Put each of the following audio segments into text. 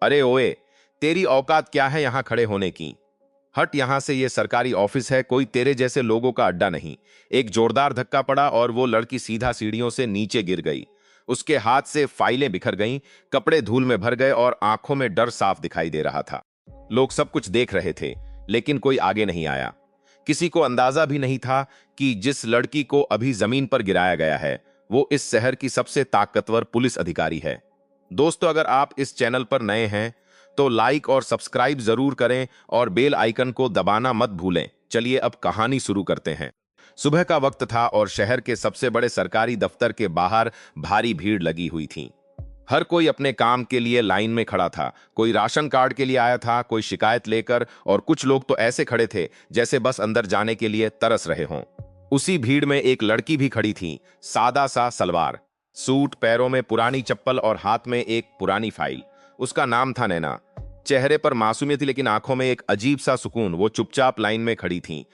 अरे ओए, तेरी औकात क्या है यहाँ खड़े होने की? हट यहाँ से, ये सरकारी ऑफिस है, कोई तेरे जैसे लोगों का अड्डा नहीं। एक जोरदार धक्का पड़ा और वो लड़की सीधा सीढ़ियों से नीचे गिर गई। उसके हाथ से फाइलें बिखर गईं, कपड़े धूल में भर गए और आंखों में डर साफ दिखाई दे रहा था। लोग सब कुछ देख रहे थे, लेकिन कोई आगे नहीं आया। किसी को अंदाजा भी नहीं था कि जिस लड़की को अभी जमीन पर गिराया गया है, वो इस शहर की सबसे ताकतवर पुलिस अधिकारी है। दोस्तों, अगर आप इस चैनल पर नए हैं तो लाइक और सब्सक्राइब जरूर करें और बेल आइकन को दबाना मत भूलें। चलिए अब कहानी शुरू करते हैं। सुबह का वक्त था और शहर के सबसे बड़े सरकारी दफ्तर के बाहर भारी भीड़ लगी हुई थी। हर कोई अपने काम के लिए लाइन में खड़ा था। कोई राशन कार्ड के लिए आया था, कोई शिकायत लेकर, और कुछ लोग तो ऐसे खड़े थे जैसे बस अंदर जाने के लिए तरस रहे हों। उसी भीड़ में एक लड़की भी खड़ी थी, सादा सा सलवार सूट, पैरों में पुरानी चप्पल और हाथ में एक पुरानी फाइल। उसका नाम था नैना। चेहरे पर मासूमियत थी, लेकिन आंखों में एक अजीब सा सुकून। वो चुपचाप लाइन में खड़ी थी,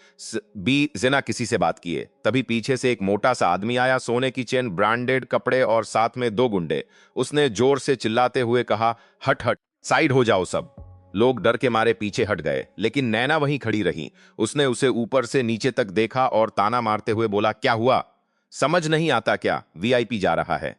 बिना किसी से बात किए। तभी पीछे से एक मोटा सा आदमी आया, सोने की चेन, ब्रांडेड कपड़े और साथ में 2 गुंडे। उसने जोर से चिल्लाते हुए कहा, हट हट, साइड हो जाओ सब। लोग डर के मारे पीछे हट गए, लेकिन नैना वहीं खड़ी रही। उसने उसे ऊपर से नीचे तक देखा और ताना मारते हुए बोला, क्या हुआ? समझ नहीं आता क्या? वीआईपी जा रहा है।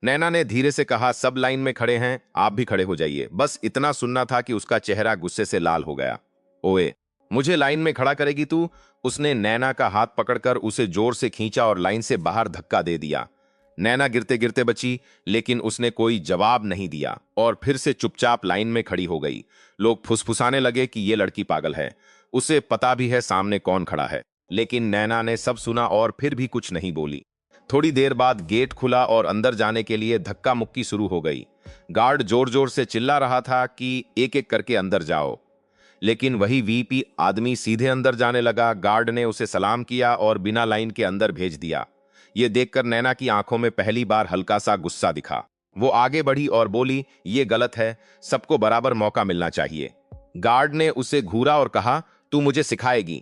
नैना ने धीरे से कहा, सब लाइन में खड़े हैं, आप भी खड़े हो जाइए। बस इतना सुनना था कि उसका चेहरा गुस्से से लाल हो गया। ओए, मुझे लाइन में खड़ा करेगी तू? उसने नैना का हाथ पकड़कर उसे जोर से खींचा और लाइन से बाहर धक्का दे दिया। नैना गिरते गिरते बची, लेकिन उसने कोई जवाब नहीं दिया और फिर से चुपचाप लाइन में खड़ी हो गई। लोग फुसफुसाने लगे कि ये लड़की पागल है, उसे पता भी है सामने कौन खड़ा है। लेकिन नैना ने सब सुना और फिर भी कुछ नहीं बोली। थोड़ी देर बाद गेट खुला और अंदर जाने के लिए धक्का मुक्की शुरू हो गई। गार्ड जोर जोर से चिल्ला रहा था कि एक एक करके अंदर जाओ, लेकिन वही वीपी आदमी सीधे अंदर जाने लगा। गार्ड ने उसे सलाम किया और बिना लाइन के अंदर भेज दिया। ये देखकर नैना की आंखों में पहली बार हल्का सा गुस्सा दिखा। वो आगे बढ़ी और बोली, ये गलत है, सबको बराबर मौका मिलना चाहिए। गार्ड ने उसे घूरा और कहा, तू मुझे सिखाएगी?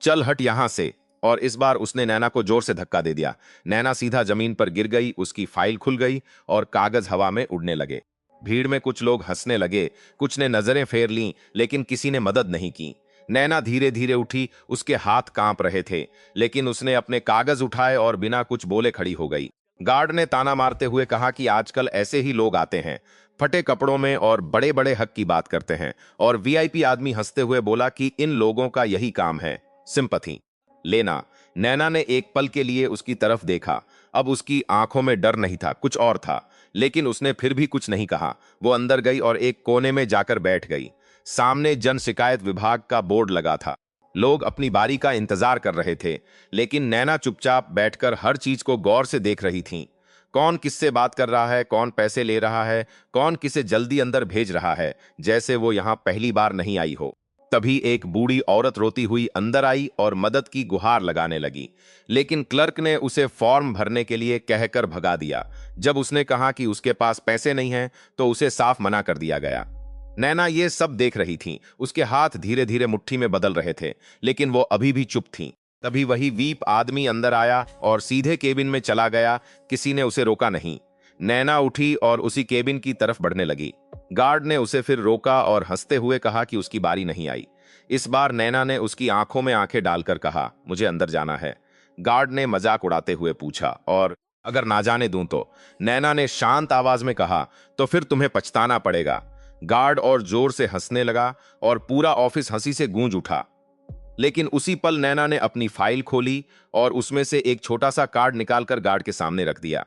चल हट यहां से। और इस बार उसने नैना को जोर से धक्का दे दिया। नैना सीधा जमीन पर गिर गई, उसकी फाइल खुल गई और कागज हवा में उड़ने लगे। भीड़ में कुछ लोग हंसने लगे, कुछ ने नजरें फेर लीं, लेकिन किसी ने मदद नहीं की। नैना धीरे धीरे उठी, उसके हाथ कांप रहे थे, लेकिन उसने अपने कागज उठाए और बिना कुछ बोले खड़ी हो गई। गार्ड ने ताना मारते हुए कहा कि आजकल ऐसे ही लोग आते हैं, फटे कपड़ों में, और बड़े बड़े हक की बात करते हैं। और वीआईपी आदमी हंसते हुए बोला कि इन लोगों का यही काम है, सिंपैथी लेना। नैना ने एक पल के लिए उसकी तरफ देखा। अब उसकी आंखों में डर नहीं था, कुछ और था, लेकिन उसने फिर भी कुछ नहीं कहा। वो अंदर गई और एक कोने में जाकर बैठ गई। सामने जन शिकायत विभाग का बोर्ड लगा था। लोग अपनी बारी का इंतजार कर रहे थे, लेकिन नैना चुपचाप बैठकर हर चीज को गौर से देख रही थी। कौन किससे बात कर रहा है, कौन पैसे ले रहा है, कौन किसे जल्दी अंदर भेज रहा है, जैसे वो यहां पहली बार नहीं आई हो। तभी एक बूढ़ी औरत रोती हुई अंदर आई और मदद की गुहार लगाने लगी, लेकिन क्लर्क ने उसे फॉर्म भरने के लिए कहकर भगा दिया। जब उसने कहा कि उसके पास पैसे नहीं हैं, तो उसे साफ मना कर दिया गया। नैना ये सब देख रही थी, उसके हाथ धीरे धीरे मुट्ठी में बदल रहे थे, लेकिन वो अभी भी चुप थी। तभी वही वीप आदमी अंदर आया और सीधे केबिन में चला गया। किसी ने उसे रोका नहीं। नैना उठी और उसी केबिन की तरफ बढ़ने लगी। गार्ड ने उसे फिर रोका और हंसते हुए कहा कि उसकी बारी नहीं आई। इस बार नैना ने उसकी आंखों में आंखें डालकर कहा, मुझे अंदर जाना है। गार्ड ने मजाक उड़ाते हुए पूछा, और अगर ना जाने दूं तो? नैना ने शांत आवाज में कहा, तो फिर तुम्हें पछताना पड़ेगा। गार्ड और जोर से हंसने लगा और पूरा ऑफिस हंसी से गूंज उठा। लेकिन उसी पल नैना ने अपनी फाइल खोली और उसमें से एक छोटा सा कार्ड निकालकर गार्ड के सामने रख दिया।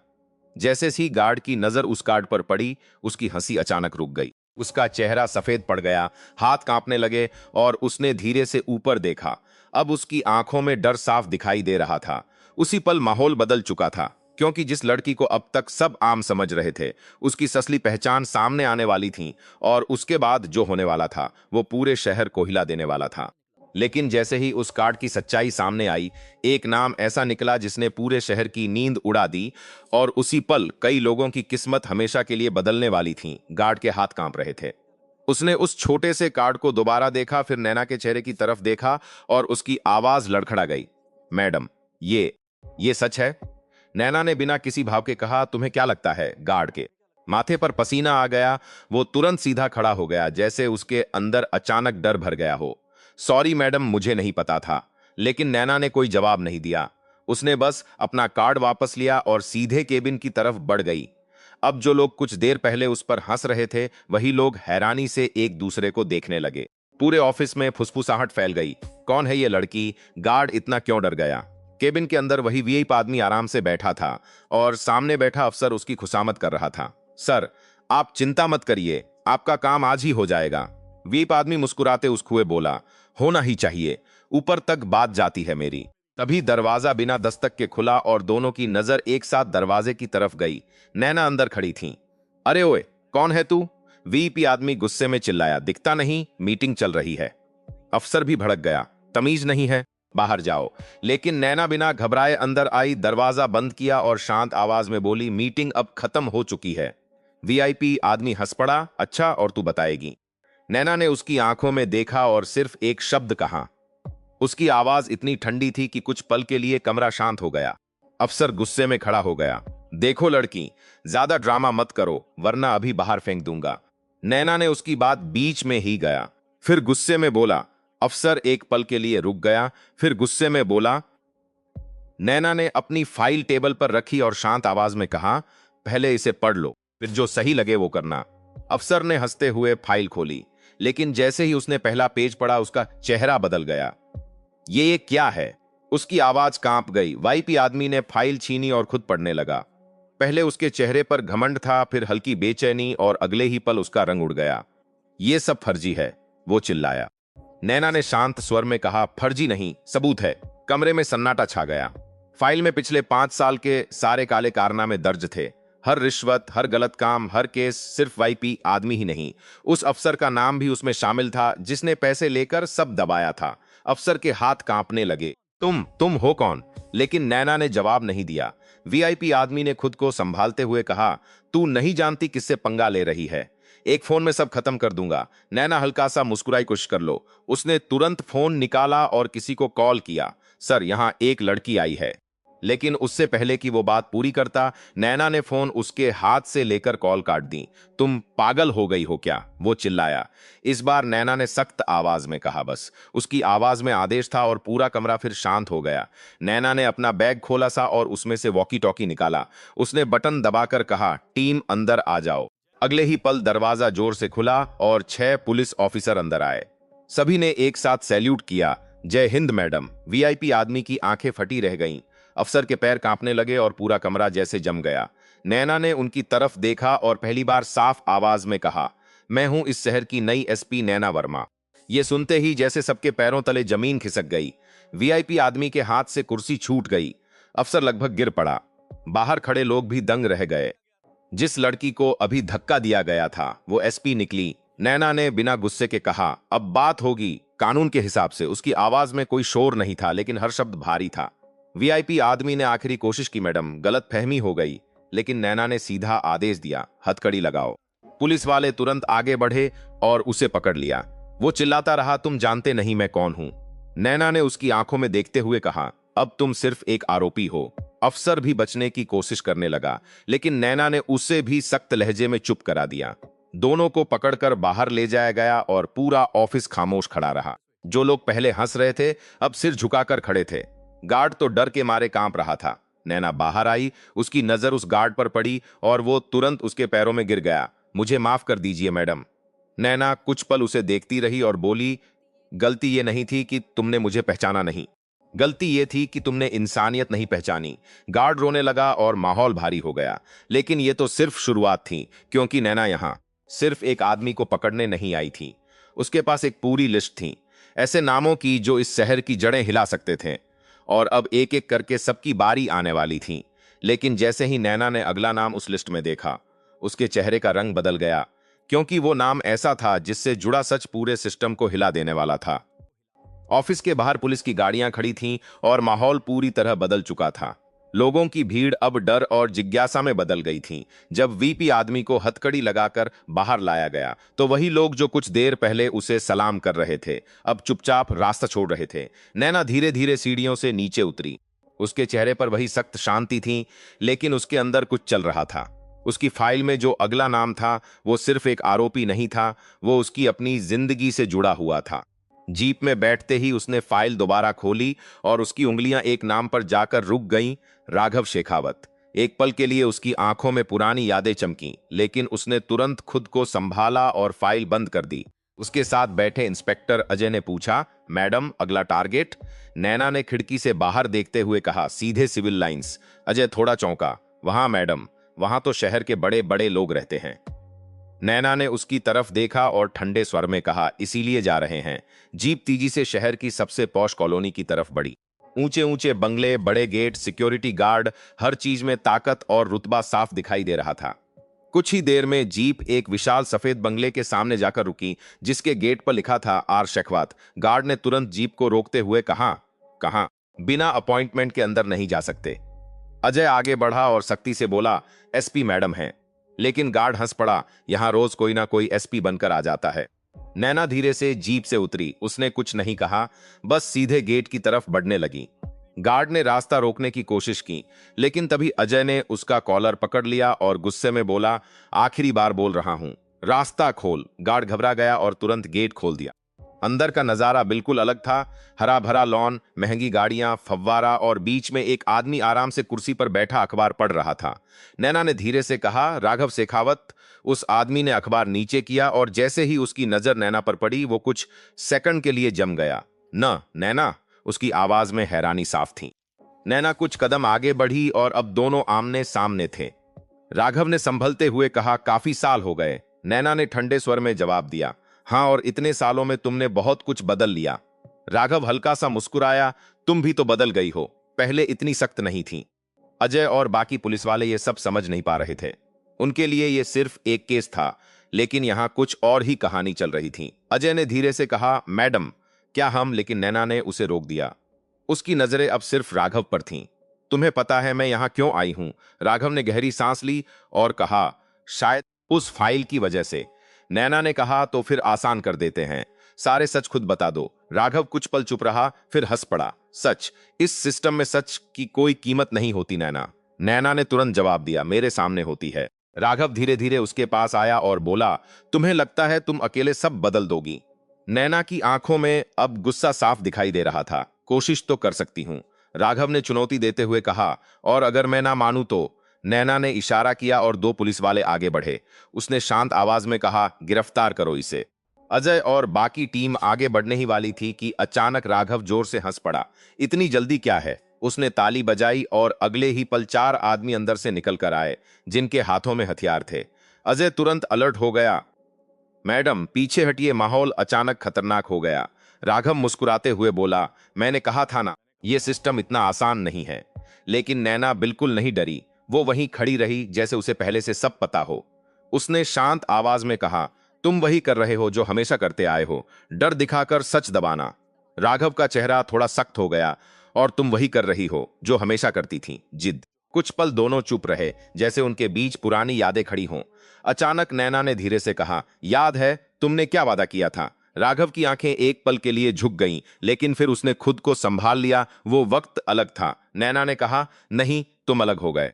जैसे ही गार्ड की नजर उस कार्ड पर पड़ी, उसकी हंसी अचानक रुक गई। उसका चेहरा सफेद पड़ गया, हाथ कांपने लगे और उसने धीरे से ऊपर देखा। अब उसकी आंखों में डर साफ दिखाई दे रहा था। उसी पल माहौल बदल चुका था, क्योंकि जिस लड़की को अब तक सब आम समझ रहे थे, उसकी असली पहचान सामने आने वाली थी। और उसके बाद जो होने वाला था, वो पूरे शहर को हिला देने वाला था। लेकिन जैसे ही उस कार्ड की सच्चाई सामने आई, एक नाम ऐसा निकला जिसने पूरे शहर की नींद उड़ा दी। और उसी पल कई लोगों की किस्मत हमेशा के लिए बदलने वाली थी। गार्ड के हाथ कांप रहे थे। उसने उस छोटे से कार्ड को दोबारा देखा, फिर नैना के चेहरे की तरफ देखा और उसकी आवाज लड़खड़ा गई, मैडम, ये सच है? नैना ने बिना किसी भाव के कहा, तुम्हें क्या लगता है? गार्ड के माथे पर पसीना आ गया। वो तुरंत सीधा खड़ा हो गया, जैसे उसके अंदर अचानक डर भर गया हो। सॉरी मैडम, मुझे नहीं पता था। लेकिन नैना ने कोई जवाब नहीं दिया। उसने बस अपना कार्ड वापस लिया और सीधे केबिन की तरफ बढ़ गई। अब जो लोग कुछ देर पहले उस पर हंस रहे थे, वही लोग हैरानी से एक दूसरे को देखने लगे। पूरे ऑफिस में फुसफुसाहट फैल गई। कौन है ये लड़की? गार्ड इतना क्यों डर गया? केबिन के अंदर वही वीआईपी आदमी आराम से बैठा था और सामने बैठा अफसर उसकी खुशामद कर रहा था। सर, आप चिंता मत करिए, आपका काम आज ही हो जाएगा। वीआईपी आदमी मुस्कुराते उस कुएं बोला, होना ही चाहिए, ऊपर तक बात जाती है मेरी। तभी दरवाजा बिना दस्तक के खुला और दोनों की नजर एक साथ दरवाजे की तरफ गई। नैना अंदर खड़ी थी। अरे ओए, कौन है तू? वीआईपी आदमी गुस्से में चिल्लाया। दिखता नहीं, मीटिंग चल रही है। अफसर भी भड़क गया। तमीज नहीं है, बाहर जाओ। लेकिन नैना बिना घबराए अंदर आई, दरवाजा बंद किया और शांत आवाज में बोली, मीटिंग अब खत्म हो चुकी है। वीआईपी आदमी हंस पड़ा। अच्छा, और तू बताएगी? नैना ने उसकी आंखों में देखा और सिर्फ एक शब्द कहा। उसकी आवाज इतनी ठंडी थी कि कुछ पल के लिए कमरा शांत हो गया। अफसर गुस्से में खड़ा हो गया। देखो लड़की, ज्यादा ड्रामा मत करो, वरना अभी बाहर फेंक दूंगा। नैना ने उसकी बात बीच में ही गया। फिर गुस्से में बोला। अफसर एक पल के लिए रुक गया, फिर गुस्से में बोला। नैना ने अपनी फाइल टेबल पर रखी और शांत आवाज में कहा, पहले इसे पढ़ लो, फिर जो सही लगे वो करना। अफसर ने हंसते हुए फाइल खोली, लेकिन जैसे ही उसने पहला पेज पढ़ा, उसका चेहरा बदल गया। ये क्या है? उसकी आवाज कांप गई। वीआईपी आदमी ने फाइल छीनी और खुद पढ़ने लगा। पहले उसके चेहरे पर घमंड था, फिर हल्की बेचैनी और अगले ही पल उसका रंग उड़ गया। ये सब फर्जी है, वो चिल्लाया। नैना ने शांत स्वर में कहा, फर्जी नहीं, सबूत है। कमरे में सन्नाटा छा गया। फाइल में पिछले 5 साल के सारे काले कारनामे दर्ज थे। हर रिश्वत, हर गलत काम, हर केस। सिर्फ वीआईपी आदमी ही नहीं, उस अफसर का नाम भी उसमें शामिल था जिसने पैसे लेकर सब दबाया था। अफसर के हाथ कांपने लगे। तुम हो कौन? लेकिन नैना ने जवाब नहीं दिया। वीआईपी आदमी ने खुद को संभालते हुए कहा, तू नहीं जानती किससे पंगा ले रही है। एक फोन में सब खत्म कर दूंगा। नैना हल्का सा मुस्कुराई, कोशिश कर लो। उसने तुरंत फोन निकाला और किसी को कॉल किया। सर, यहां एक लड़की आई है। लेकिन उससे पहले कि वो बात पूरी करता, नैना ने फोन उसके हाथ से लेकर कॉल काट दी। तुम पागल हो गई हो क्या? वो चिल्लाया। इस बार नैना ने सख्त आवाज में कहा। बस उसकी आवाज में आदेश था और पूरा कमरा फिर शांत हो गया। नैना ने अपना बैग खोला सा और उसमें से वॉकी टॉकी निकाला। उसने बटन दबाकर कहा, टीम अंदर आ जाओ। अगले ही पल दरवाजा जोर से खुला और 6 पुलिस ऑफिसर अंदर आए। सभी ने एक साथ सैल्यूट किया। जय हिंद मैडम। वीआईपी आदमी की आंखें फटी रह गईं। अफसर के पैर कांपने लगे और पूरा कमरा जैसे जम गया। नैना ने उनकी तरफ देखा और पहली बार साफ आवाज में कहा, मैं हूं इस शहर की नई एसपी नैना वर्मा। ये सुनते ही जैसे सबके पैरों तले जमीन खिसक गई। वीआईपी आदमी के हाथ से कुर्सी छूट गई। अफसर लगभग गिर पड़ा। बाहर खड़े लोग भी दंग रह गए। जिस लड़की को अभी धक्का दिया गया था, वो एसपी निकली। नैना ने बिना गुस्से के कहा, अब बात होगी कानून के हिसाब से। उसकी आवाज में कोई शोर नहीं था, लेकिन हर शब्द भारी था। वीआईपी आदमी ने आखिरी कोशिश की, मैडम, गलत फहमी हो गई। लेकिन नैना ने सीधा आदेश दिया, हथकड़ी लगाओ। पुलिस वाले तुरंत आगे बढ़े और उसे पकड़ लिया। वो चिल्लाता रहा, तुम जानते नहीं मैं कौन हूं। नैना ने उसकी आंखों में देखते हुए कहा, अब तुम सिर्फ एक आरोपी हो। अफसर भी बचने की कोशिश करने लगा, लेकिन नैना ने उसे भी सख्त लहजे में चुप करा दिया। दोनों को पकड़कर बाहर ले जाया गया और पूरा ऑफिस खामोश खड़ा रहा। जो लोग पहले हंस रहे थे, अब सिर झुकाकर खड़े थे। गार्ड तो डर के मारे कांप रहा था। नैना बाहर आई, उसकी नजर उस गार्ड पर पड़ी और वो तुरंत उसके पैरों में गिर गया। मुझे माफ कर दीजिए मैडम। नैना कुछ पल उसे देखती रही और बोली, गलती ये नहीं थी कि तुमने मुझे पहचाना नहीं, गलती ये थी कि तुमने इंसानियत नहीं पहचानी। गार्ड रोने लगा और माहौल भारी हो गया। लेकिन ये तो सिर्फ शुरुआत थी, क्योंकि नैना यहां सिर्फ एक आदमी को पकड़ने नहीं आई थी। उसके पास एक पूरी लिस्ट थी, ऐसे नामों की जो इस शहर की जड़ें हिला सकते थे। और अब एक एक करके सबकी बारी आने वाली थी। लेकिन जैसे ही नैना ने अगला नाम उस लिस्ट में देखा, उसके चेहरे का रंग बदल गया, क्योंकि वो नाम ऐसा था जिससे जुड़ा सच पूरे सिस्टम को हिला देने वाला था। ऑफिस के बाहर पुलिस की गाड़ियां खड़ी थीं और माहौल पूरी तरह बदल चुका था। लोगों की भीड़ अब डर और जिज्ञासा में बदल गई थी। जब वीपी आदमी को हथकड़ी लगाकर बाहर लाया गया, तो वही लोग जो कुछ देर पहले उसे सलाम कर रहे थे, अब चुपचाप रास्ता छोड़ रहे थे। नैना धीरे धीरे सीढ़ियों से नीचे उतरी। उसके चेहरे पर वही सख्त शांति थी, लेकिन उसके अंदर कुछ चल रहा था। उसकी फाइल में जो अगला नाम था वो सिर्फ एक आरोपी नहीं था, वो उसकी अपनी जिंदगी से जुड़ा हुआ था। जीप में बैठते ही उसने फाइल दोबारा खोली और उसकी उंगलियां एक नाम पर जाकर रुक गईं, राघव शेखावत। एक पल के लिए उसकी आंखों में पुरानी यादें चमकीं, लेकिन उसने तुरंत खुद को संभाला और फाइल बंद कर दी। उसके साथ बैठे इंस्पेक्टर अजय ने पूछा, मैडम अगला टारगेट? नैना ने खिड़की से बाहर देखते हुए कहा, सीधे सिविल लाइंस। अजय थोड़ा चौंका। वहां मैडम, वहां तो शहर के बड़े बड़े लोग रहते हैं। नैना ने उसकी तरफ देखा और ठंडे स्वर में कहा, इसीलिए जा रहे हैं। जीप तेजी से शहर की सबसे पॉश कॉलोनी की तरफ बढ़ी। ऊंचे ऊंचे बंगले, बड़े गेट, सिक्योरिटी गार्ड, हर चीज में ताकत और रुतबा साफ दिखाई दे रहा था। कुछ ही देर में जीप एक विशाल सफेद बंगले के सामने जाकर रुकी, जिसके गेट पर लिखा था आर शेखावत। गार्ड ने तुरंत जीप को रोकते हुए कहा, कहां? बिना अपॉइंटमेंट के अंदर नहीं जा सकते। अजय आगे बढ़ा और सख्ती से बोला, एसपी मैडम हैं। लेकिन गार्ड हंस पड़ा, यहां रोज कोई ना कोई एसपी बनकर आ जाता है। नैना धीरे से जीप से उतरी। उसने कुछ नहीं कहा, बस सीधे गेट की तरफ बढ़ने लगी। गार्ड ने रास्ता रोकने की कोशिश की, लेकिन तभी अजय ने उसका कॉलर पकड़ लिया और गुस्से में बोला, आखिरी बार बोल रहा हूं, रास्ता खोल। गार्ड घबरा गया और तुरंत गेट खोल दिया। अंदर का नजारा बिल्कुल अलग था। हरा भरा लॉन, महंगी गाड़ियां, फव्वारा और बीच में एक आदमी आराम से कुर्सी पर बैठा अखबार पढ़ रहा था। नैना ने धीरे से कहा, राघव शेखावत। उस आदमी ने अखबार नीचे किया और जैसे ही उसकी नजर नैना पर पड़ी, वो कुछ सेकंड के लिए जम गया। न नैना, उसकी आवाज में हैरानी साफ थी। नैना कुछ कदम आगे बढ़ी और अब दोनों आमने सामने थे। राघव ने संभलते हुए कहा, काफी साल हो गए। नैना ने ठंडे स्वर में जवाब दिया, हाँ, और इतने सालों में तुमने बहुत कुछ बदल लिया। राघव हल्का सा मुस्कुराया, तुम भी तो बदल गई हो, पहले इतनी सख्त नहीं थी। अजय और बाकी पुलिस वाले ये सब समझ नहीं पा रहे थे। उनके लिए ये सिर्फ एक केस था, लेकिन यहां कुछ और ही कहानी चल रही थी। अजय ने धीरे से कहा, मैडम क्या हम? लेकिन नैना ने उसे रोक दिया। उसकी नजरें अब सिर्फ राघव पर थीं। तुम्हें पता है मैं यहां क्यों आई हूं? राघव ने गहरी सांस ली और कहा, शायद उस फाइल की वजह से। नैना ने कहा, तो फिर आसान कर देते हैं, सारे सच खुद बता दो। राघव कुछ पल चुप रहा, फिर हंस पड़ा। सच? इस सिस्टम में सच की कोई कीमत नहीं होती नैना। नैना ने तुरंत जवाब दिया, मेरे सामने होती है। राघव धीरे धीरे उसके पास आया और बोला, तुम्हें लगता है तुम अकेले सब बदल दोगी? नैना की आंखों में अब गुस्सा साफ दिखाई दे रहा था। कोशिश तो कर सकती हूं, राघव ने चुनौती देते हुए कहा। और अगर मैं ना मानूं तो? नैना ने इशारा किया और दो पुलिस वाले आगे बढ़े। उसने शांत आवाज में कहा, गिरफ्तार करो इसे। अजय और बाकी टीम आगे बढ़ने ही वाली थी कि अचानक राघव जोर से हंस पड़ा। इतनी जल्दी क्या है? उसने ताली बजाई और अगले ही पल 4 आदमी अंदर से निकल कर आए, जिनके हाथों में हथियार थे। अजय तुरंत अलर्ट हो गया, मैडम पीछे हटिए, माहौल अचानक खतरनाक हो गया। राघव मुस्कुराते हुए बोला, मैंने कहा था ना, यह सिस्टम इतना आसान नहीं है। लेकिन नैना बिल्कुल नहीं डरी। वो वहीं खड़ी रही जैसे उसे पहले से सब पता हो। उसने शांत आवाज में कहा, तुम वही कर रहे हो जो हमेशा करते आए हो, डर दिखाकर सच दबाना। राघव का चेहरा थोड़ा सख्त हो गया, और तुम वही कर रही हो जो हमेशा करती थी, जिद। कुछ पल दोनों चुप रहे, जैसे उनके बीच पुरानी यादें खड़ी हों। अचानक नैना ने धीरे से कहा, याद है तुमने क्या वादा किया था? राघव की आंखें एक पल के लिए झुक गईं, लेकिन फिर उसने खुद को संभाल लिया। वो वक्त अलग था। नैना ने कहा, नहीं, तुम अलग हो गए।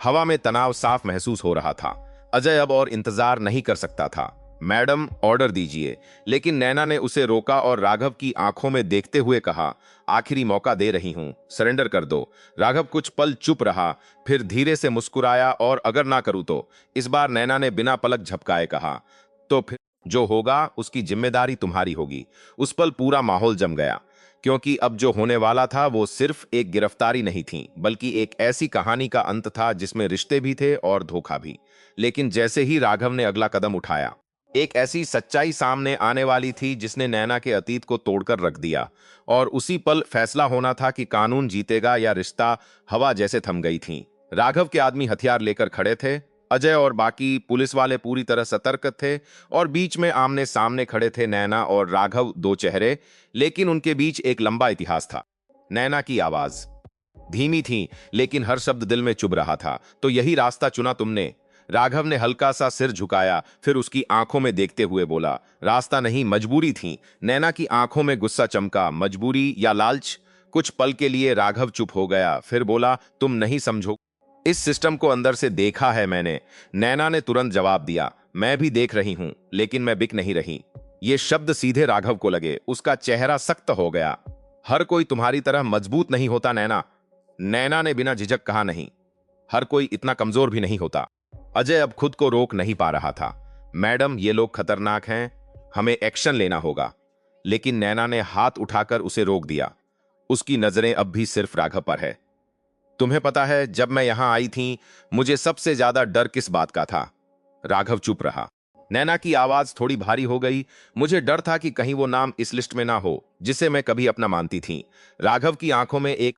हवा में तनाव साफ महसूस हो रहा था। अजय अब और इंतजार नहीं कर सकता था। मैडम ऑर्डर दीजिए। लेकिन नैना ने उसे रोका और राघव की आंखों में देखते हुए कहा, आखिरी मौका दे रही हूं, सरेंडर कर दो। राघव कुछ पल चुप रहा, फिर धीरे से मुस्कुराया और अगर ना करूं तो? इस बार नैना ने बिना पलक झपकाए कहा, तो फिर जो होगा उसकी जिम्मेदारी तुम्हारी होगी। उस पल पूरा माहौल जम गया, क्योंकि अब जो होने वाला था वो सिर्फ एक गिरफ्तारी नहीं थी, बल्कि एक ऐसी कहानी का अंत था जिसमें रिश्ते भी थे और धोखा भी। लेकिन जैसे ही राघव ने अगला कदम उठाया, एक ऐसी सच्चाई सामने आने वाली थी जिसने नैना के अतीत को तोड़कर रख दिया। और उसी पल फैसला होना था कि कानून जीतेगा या रिश्ता। हवा जैसे थम गई थी। राघव के आदमी हथियार लेकर खड़े थे। अजय और बाकी पुलिस वाले पूरी तरह सतर्क थे, और बीच में आमने सामने खड़े थे नैना और राघव, दो चेहरे, लेकिन उनके बीच एक लंबा इतिहास था। नैना की आवाज धीमी थी, लेकिन हर शब्द दिल में चुभ रहा था। तो यही रास्ता चुना तुमने? राघव ने हल्का सा सिर झुकाया, फिर उसकी आंखों में देखते हुए बोला, रास्ता नहीं, मजबूरी थी। नैना की आंखों में गुस्सा चमका, मजबूरी या लालच? कुछ पल के लिए राघव चुप हो गया, फिर बोला, तुम नहीं समझो। इस सिस्टम को अंदर से देखा है मैंने। नैना ने तुरंत जवाब दिया, मैं भी देख रही हूं, लेकिन मैं बिक नहीं रही। ये शब्द सीधे राघव को लगे। उसका चेहरा सख्त हो गया। हर कोई तुम्हारी तरह मजबूत नहीं होता नैना। नैना ने बिना झिझक कहा, नहीं, हर कोई इतना कमजोर भी नहीं होता। अजय अब खुद को रोक नहीं पा रहा था। मैडम, ये लोग खतरनाक हैं, हमें एक्शन लेना होगा। लेकिन नैना ने हाथ उठाकर उसे रोक दिया। उसकी नजरें अब भी सिर्फ राघव पर है। तुम्हें पता है, जब मैं यहां आई थी, मुझे सबसे ज्यादा डर किस बात का था? राघव चुप रहा। नैना की आवाज थोड़ी भारी हो गई। मुझे डर था कि कहीं वो नाम इस लिस्ट में ना हो जिसे मैं कभी अपना मानती थी। राघव की आंखों में एक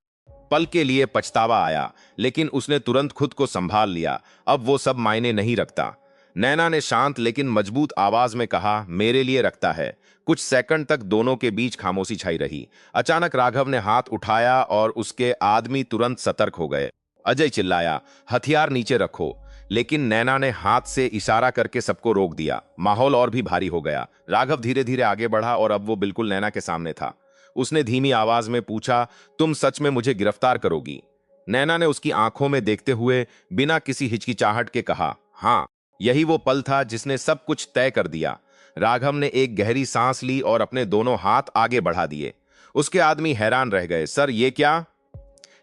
पल के लिए पछतावा आया, लेकिन उसने तुरंत खुद को संभाल लिया। अब वो सब मायने नहीं रखता। नैना ने शांत लेकिन मजबूत आवाज में कहा, मेरे लिए रखता है। कुछ सेकंड तक दोनों के बीच खामोशी छाई रही। अचानक राघव ने हाथ उठाया और उसके आदमी तुरंत सतर्क हो गए। अजय चिल्लाया, हथियार नीचे रखो। लेकिन नैना ने हाथ से इशारा करके सबको रोक दिया। माहौल और भी भारी हो गया। राघव धीरे धीरे आगे बढ़ा और अब वो बिल्कुल नैना के सामने था। उसने धीमी आवाज में पूछा, तुम सच में मुझे गिरफ्तार करोगी? नैना ने उसकी आंखों में देखते हुए बिना किसी हिचकिचाहट के कहा, हाँ। यही वो पल था जिसने सब कुछ तय कर दिया। राघव ने एक गहरी सांस ली और अपने दोनों हाथ आगे बढ़ा दिए। उसके आदमी हैरान रह गए, सर ये क्या?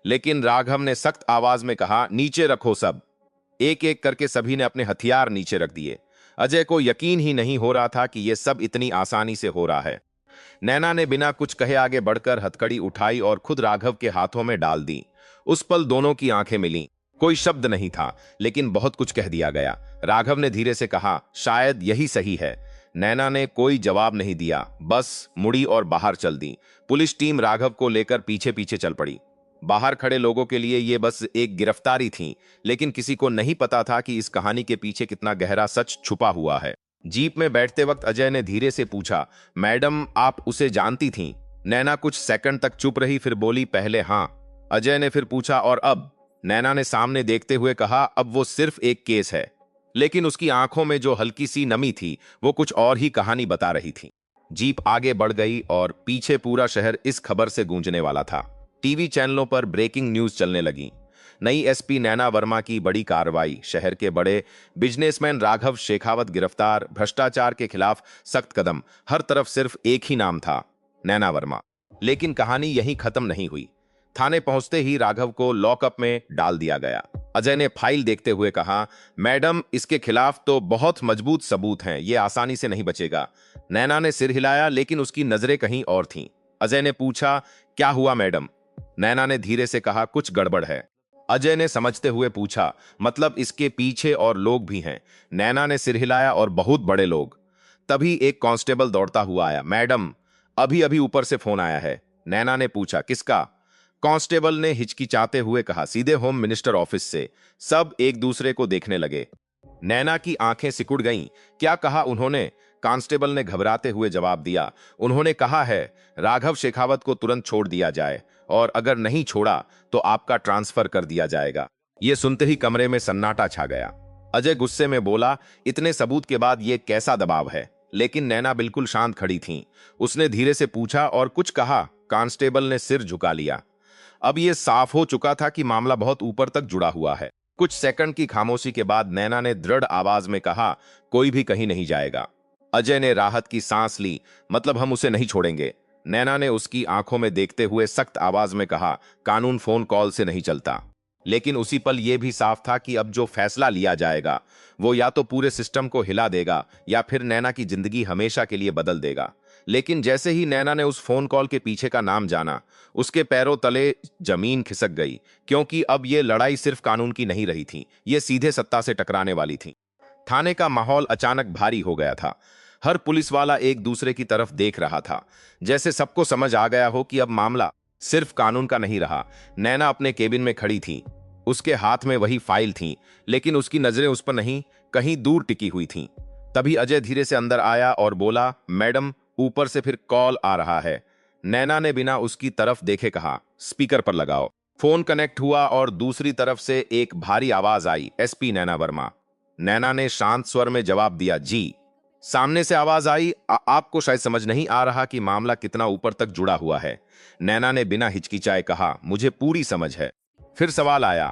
लेकिन राघव ने सख्त आवाज में कहा, नीचे रखो सब। एक एक करके सभी ने अपने हथियार नीचे रख दिए। अजय को यकीन ही नहीं हो रहा था कि यह सब इतनी आसानी से हो रहा है। नैना ने बिना कुछ कहे आगे बढ़कर हथकड़ी उठाई और खुद राघव के हाथों में डाल दी। उस पल दोनों की आंखें मिलीं। कोई शब्द नहीं था, लेकिन बहुत कुछ कह दिया गया। राघव ने धीरे से कहा, शायद यही सही है। नैना ने कोई जवाब नहीं दिया, बस मुड़ी और बाहर चल दी। पुलिस टीम राघव को लेकर पीछे पीछे चल पड़ी। बाहर खड़े लोगों के लिए यह बस एक गिरफ्तारी थी, लेकिन किसी को नहीं पता था कि इस कहानी के पीछे कितना गहरा सच छुपा हुआ है। जीप में बैठते वक्त अजय ने धीरे से पूछा, मैडम आप उसे जानती थीं? नैना कुछ सेकंड तक चुप रही, फिर बोली, पहले हाँ। अजय ने फिर पूछा, और अब? नैना ने सामने देखते हुए कहा, अब वो सिर्फ एक केस है। लेकिन उसकी आंखों में जो हल्की सी नमी थी, वो कुछ और ही कहानी बता रही थी। जीप आगे बढ़ गई और पीछे पूरा शहर इस खबर से गूंजने वाला था। टीवी चैनलों पर ब्रेकिंग न्यूज चलने लगी। नई एसपी नैना वर्मा की बड़ी कार्रवाई, शहर के बड़े बिजनेसमैन राघव शेखावत गिरफ्तार, भ्रष्टाचार के खिलाफ सख्त कदम। हर तरफ सिर्फ एक ही नाम था, नैना वर्मा। लेकिन कहानी यहीं खत्म नहीं हुई। थाने पहुंचते ही राघव को लॉकअप में डाल दिया गया। अजय ने फाइल देखते हुए कहा, मैडम इसके खिलाफ तो बहुत मजबूत सबूत हैं, ये आसानी से नहीं बचेगा। नैना ने सिर हिलाया, लेकिन उसकी नजरें कहीं और थीं। अजय ने पूछा, क्या हुआ मैडम? नैना ने धीरे से कहा, कुछ गड़बड़ है। अजय ने समझते हुए पूछा, मतलब इसके पीछे और लोग भी हैं? नैना ने सिर हिलाया, और बहुत बड़े लोग। तभी एक कांस्टेबल दौड़ता हुआ आया, मैडम अभी अभी ऊपर से फोन आया है। नैना ने पूछा, किसका? कांस्टेबल ने हिचकिचाते हुए कहा, सीधे होम मिनिस्टर ऑफिस से। सब एक दूसरे को देखने लगे। नैना की आंखें सिकुड़ गईं। क्या कहा उन्होंने? कांस्टेबल ने घबराते हुए जवाब दिया, उन्होंने कहा है राघव शेखावत को तुरंत छोड़ दिया जाए, और अगर नहीं छोड़ा तो आपका ट्रांसफर कर दिया जाएगा। यह सुनते ही कमरे में सन्नाटा छा गया। अजय गुस्से में बोला, इतने सबूत के बाद यह कैसा दबाव है? लेकिन नैना बिल्कुल शांत खड़ी थी। उसने धीरे से पूछा, और कुछ कहा? कांस्टेबल ने सिर झुका लिया। अब यह साफ हो चुका था कि मामला बहुत ऊपर तक जुड़ा हुआ है। कुछ सेकंड की खामोशी के बाद नैना ने दृढ़ आवाज में कहा, कोई भी कहीं नहीं जाएगा। अजय ने राहत की सांस ली, मतलब हम उसे नहीं छोड़ेंगे। नैना ने उसकी आंखों में देखते हुए सख्त आवाज में कहा, कानून फोन कॉल से नहीं चलता। लेकिन उसी पल यह भी साफ था कि अब जो फैसला लिया जाएगा वो या तो पूरे सिस्टम को हिला देगा या फिर नैना की जिंदगी हमेशा के लिए बदल देगा। लेकिन जैसे ही नैना ने उस फोन कॉल के पीछे का नाम जाना, उसके पैरों तले जमीन खिसक गई, क्योंकि अब यह लड़ाई सिर्फ कानून की नहीं रही थी, यह सीधे सत्ता से टकराने वाली थी। थाने का माहौल अचानक भारी हो गया था। हर पुलिस वाला एक दूसरे की तरफ देख रहा था, जैसे सबको समझ आ गया हो कि अब मामला सिर्फ कानून का नहीं रहा। नैना अपने केबिन में खड़ी थी। उसके हाथ में वही फाइल थी, लेकिन उसकी नजरें उस पर नहीं, कहीं दूर टिकी हुई थीं। तभी अजय धीरे से अंदर आया और बोला, मैडम ऊपर से फिर कॉल आ रहा है। नैना ने बिना उसकी तरफ देखे कहा, स्पीकर पर लगाओ। फोन कनेक्ट हुआ और दूसरी तरफ से एक भारी आवाज आई, एसपी नैना वर्मा। नैना ने शांत स्वर में जवाब दिया, जी। सामने से आवाज आई, आपको शायद समझ नहीं आ रहा कि मामला कितना ऊपर तक जुड़ा हुआ है। नैना ने बिना हिचकिचाए कहा, मुझे पूरी समझ है। फिर सवाल आया,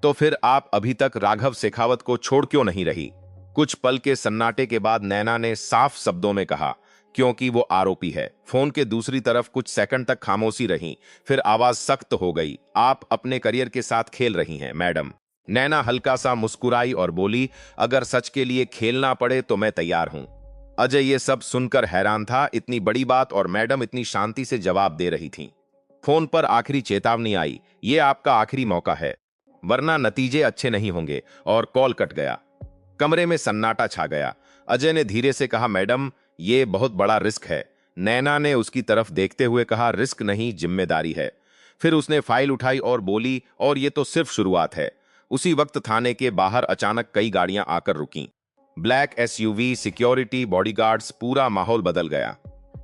तो फिर आप अभी तक राघव शेखावत को छोड़ क्यों नहीं रही? कुछ पल के सन्नाटे के बाद नैना ने साफ शब्दों में कहा, क्योंकि वो आरोपी है। फोन के दूसरी तरफ कुछ सेकंड तक खामोशी रही, फिर आवाज सख्त हो गई। आप अपने करियर के साथ खेल रही हैं मैडम। नैना हल्का सा मुस्कुराई और बोली, अगर सच के लिए खेलना पड़े तो मैं तैयार हूं। अजय ये सब सुनकर हैरान था, इतनी बड़ी बात और मैडम इतनी शांति से जवाब दे रही थी। फोन पर आखिरी चेतावनी आई, ये आपका आखिरी मौका है, वरना नतीजे अच्छे नहीं होंगे। और कॉल कट गया। कमरे में सन्नाटा छा गया। अजय ने धीरे से कहा, मैडम ये बहुत बड़ा रिस्क है। नैना ने उसकी तरफ देखते हुए कहा, रिस्क नहीं, जिम्मेदारी है। फिर उसने फाइल उठाई और बोली, और ये तो सिर्फ शुरुआत है। उसी वक्त थाने के बाहर अचानक कई गाड़ियां आकर रुकीं। ब्लैक एसयूवी, सिक्योरिटी, बॉडीगार्ड्स, पूरा माहौल बदल गया।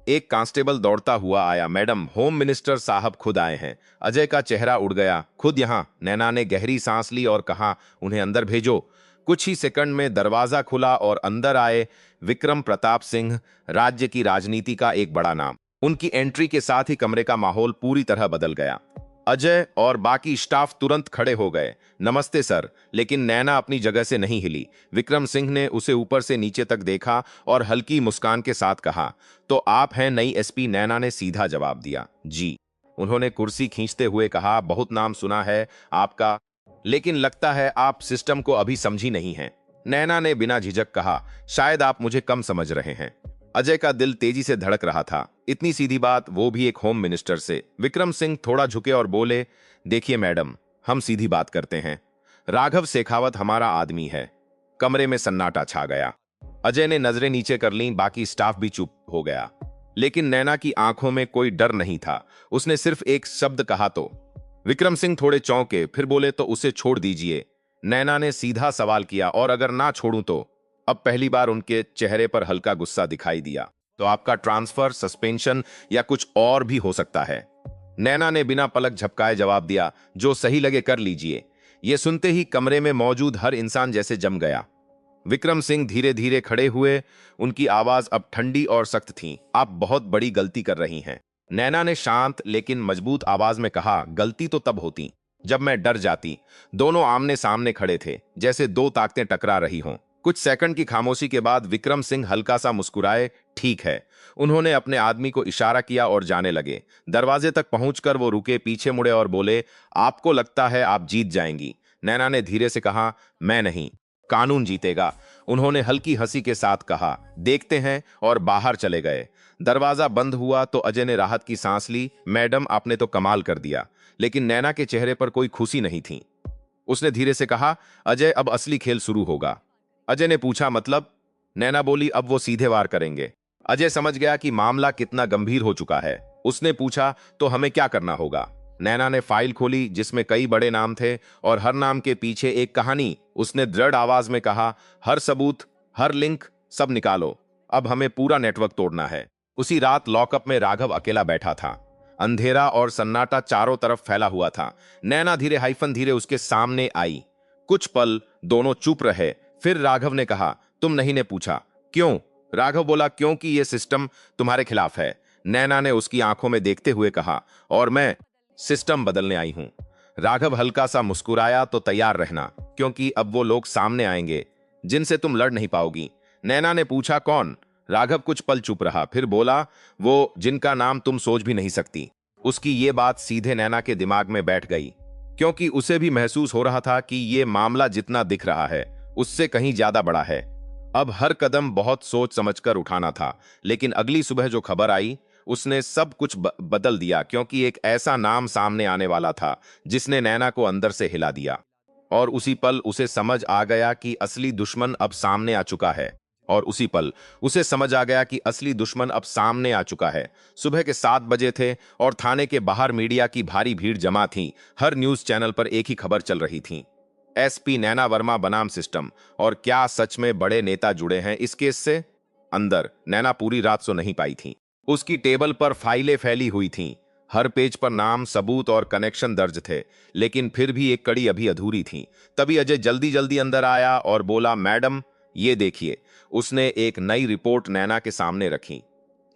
एक कांस्टेबल दौड़ता हुआ आया, मैडम होम मिनिस्टर साहब खुद आए हैं। अजय का चेहरा उड़ गया, खुद यहाँ? नैना ने गहरी सांस ली और कहा, उन्हें अंदर भेजो। कुछ ही सेकंड में दरवाजा खुला और अंदर आए विक्रम प्रताप सिंह, राज्य की राजनीति का एक बड़ा नाम। उनकी एंट्री के साथ ही कमरे का माहौल पूरी तरह बदल गया। अजय और बाकी स्टाफ तुरंत खड़े हो गए। नमस्ते सर। लेकिन नैना अपनी जगह से नहीं हिली। विक्रम सिंह ने उसे ऊपर से नीचे तक देखा और हल्की मुस्कान के साथ कहा, तो आप हैं नई एसपी? नैना ने सीधा जवाब दिया, जी। उन्होंने कुर्सी खींचते हुए कहा, बहुत नाम सुना है आपका, लेकिन लगता है आप सिस्टम को अभी समझी नहीं हैं। नैना ने बिना झिझक कहा, शायद आप मुझे कम समझ रहे हैं। अजय का दिल तेजी से धड़क रहा था। इतनी सीधी बात, वो भी एक होम मिनिस्टर से। विक्रम सिंह थोड़ा झुके और बोले, देखिए मैडम, हम सीधी बात करते हैं। राघव शेखावत हमारा आदमी है। कमरे में सन्नाटा छा गया। अजय ने नजरें नीचे कर लीं, बाकी स्टाफ भी चुप हो गया। लेकिन नैना की आंखों में कोई डर नहीं था। उसने सिर्फ एक शब्द कहा, तो। विक्रम सिंह थोड़े चौंके, फिर बोले, तो उसे छोड़ दीजिए। नैना ने सीधा सवाल किया, और अगर ना छोड़ूं तो? अब पहली बार उनके चेहरे पर हल्का गुस्सा दिखाई दिया। तो आपका ट्रांसफर, सस्पेंशन या कुछ और भी हो सकता है। नैना ने बिना पलक झपकाए जवाब दिया, जो सही लगे कर लीजिए। यह सुनते ही कमरे में मौजूद हर इंसान जैसे जम गया। विक्रम सिंह धीरे धीरे खड़े हुए। उनकी आवाज अब ठंडी और सख्त थी, आप बहुत बड़ी गलती कर रही हैं। नैना ने शांत लेकिन मजबूत आवाज में कहा, गलती तो तब होती जब मैं डर जाती। दोनों आमने सामने खड़े थे, जैसे दो ताकतें टकरा रही हों। कुछ सेकंड की खामोशी के बाद विक्रम सिंह हल्का सा मुस्कुराए, ठीक है। उन्होंने अपने आदमी को इशारा किया और जाने लगे। दरवाजे तक पहुंचकर वो रुके, पीछे मुड़े और बोले, आपको लगता है आप जीत जाएंगी? नैना ने धीरे से कहा, मैं नहीं, कानून जीतेगा। उन्होंने हल्की हंसी के साथ कहा, देखते हैं, और बाहर चले गए। दरवाजा बंद हुआ तो अजय ने राहत की सांस ली, मैडम आपने तो कमाल कर दिया। लेकिन नैना के चेहरे पर कोई खुशी नहीं थी। उसने धीरे से कहा, अजय अब असली खेल शुरू होगा। अजय ने पूछा, मतलब? नैना बोली, अब वो सीधे वार करेंगे। अजय समझ गया कि मामला कितना गंभीर हो चुका है। उसने पूछा, तो हमें क्या करना होगा? नैना ने फाइल खोली जिसमें कई बड़े नाम थे और हर नाम के पीछे एक कहानी। उसने दृढ़ आवाज में कहा, हर सबूत, हर लिंक, सब निकालो। अब हमें पूरा नेटवर्क तोड़ना है। उसी रात लॉकअप में राघव अकेला बैठा था। अंधेरा और सन्नाटा चारों तरफ फैला हुआ था। नैना धीरे उसके सामने आई। कुछ पल दोनों चुप रहे। फिर राघव ने कहा, तुम नहीं? ने पूछा, क्यों? राघव बोला, क्योंकि ये सिस्टम तुम्हारे खिलाफ है। नैना ने उसकी आंखों में देखते हुए कहा, और मैं सिस्टम बदलने आई हूं। राघव हल्का सा मुस्कुराया, तो तैयार रहना, क्योंकि अब वो लोग सामने आएंगे जिनसे तुम लड़ नहीं पाओगी। नैना ने पूछा, कौन? राघव कुछ पल चुप रहा, फिर बोला, वो जिनका नाम तुम सोच भी नहीं सकती। उसकी ये बात सीधे नैना के दिमाग में बैठ गई, क्योंकि उसे भी महसूस हो रहा था कि ये मामला जितना दिख रहा है उससे कहीं ज्यादा बड़ा है। अब हर कदम बहुत सोच समझकर उठाना था। लेकिन अगली सुबह जो खबर आई उसने सब कुछ बदल दिया, क्योंकि एक ऐसा नाम सामने आने वाला था जिसने नैना को अंदर से हिला दिया। और उसी पल उसे समझ आ गया कि असली दुश्मन अब सामने आ चुका है। सुबह के 7 बजे थे और थाने के बाहर मीडिया की भारी भीड़ जमा थी। हर न्यूज चैनल पर एक ही खबर चल रही थी, एसपी नैना वर्मा बनाम सिस्टम। और क्या सच में बड़े नेता जुड़े हैं इस केस से? अंदर नैना पूरी रात सो नहीं पाई थी। उसकी टेबल पर फाइलें फैली हुई थीं। हर पेज पर नाम, सबूत और कनेक्शन दर्ज थे, लेकिन फिर भी एक कड़ी अभी अधूरी थी। तभी अजय जल्दी जल्दी अंदर आया और बोला, मैडम ये देखिए। उसने एक नई रिपोर्ट नैना के सामने रखी।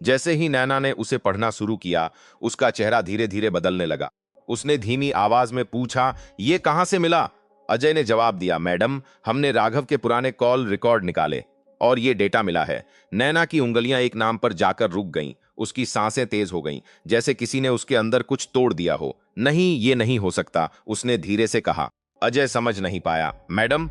जैसे ही नैना ने उसे पढ़ना शुरू किया, उसका चेहरा धीरे धीरे बदलने लगा। उसने धीमी आवाज में पूछा, ये कहां से मिला? अजय ने जवाब दिया, मैडम हमने राघव के पुराने कॉल रिकॉर्ड निकाले और ये डेटा मिला है। नैना की उंगलियां एक नाम पर जाकर रुक गईं, उसकी सांसें तेज हो गईं, जैसे किसी ने उसके अंदर कुछ तोड़ दिया हो। नहीं, ये नहीं हो सकता, उसने धीरे से कहा। अजय समझ नहीं पाया। मैडम?